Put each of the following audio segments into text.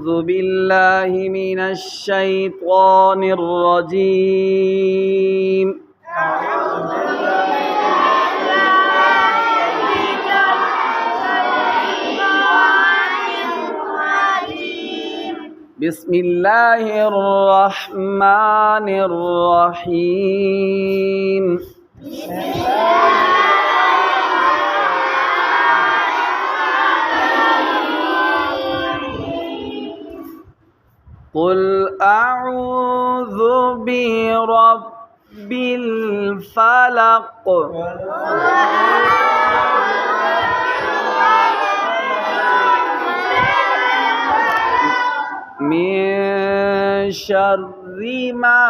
أعوذ بالله من الشيطان الرجيم. بسم الله الرحمن الرحيم. قل أعوذ برب الفلق من شر ما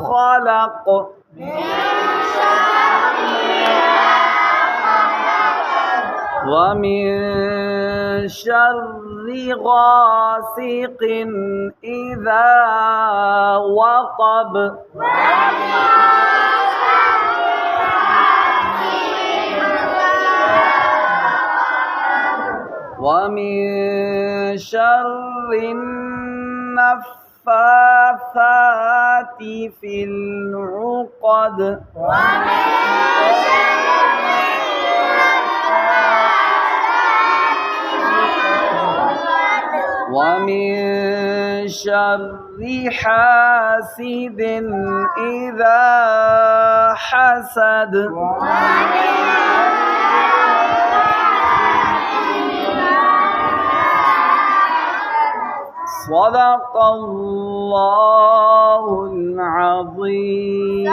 خلق ومن شر غاسق إذا وقب ومن شر النفاثات في العقد ومن شر حاسد إذا حسد صدق الله العظيم.